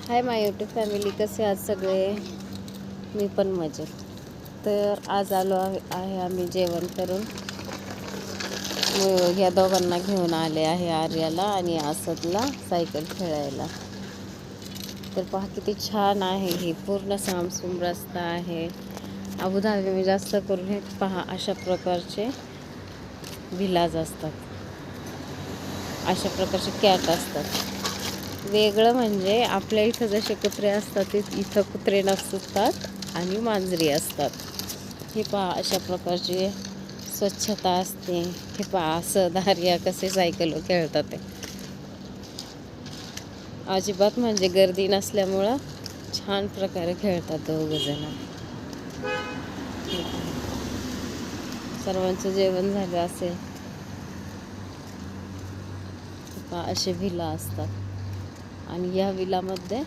Hi my YouTube family, कसे आहात सगळे? मी पण मजेत. तर आज आलो आहे आम्ही जेवण करून. ह्या दोघांना घेऊन आले आहे, आर्याला आणि असदला सायकल खेळायला. तर पहा किती छान आहे, हे पूर्ण सामसूम रस्ता आहे. अबुधाबी जास्त करून हे पहा अशा प्रकारचे व्हिलाज असतात, अशा प्रकारचे कॅट असतात. वेगळं म्हणजे आपल्या इथं जसे कुत्रे असतात ते इथं कुत्रे नसतात आणि मांजरी असतात. हे पहा अशा प्रकारची स्वच्छता असते. हे पहा असं आर्या कसे सायकलवर खेळतात ते. अजिबात म्हणजे गर्दी नसल्यामुळं छान प्रकारे खेळतात दोघंजण. सर्वांचं जेवण झालं असेल. असे व्हिला असतात आणि या व्हिलामध्ये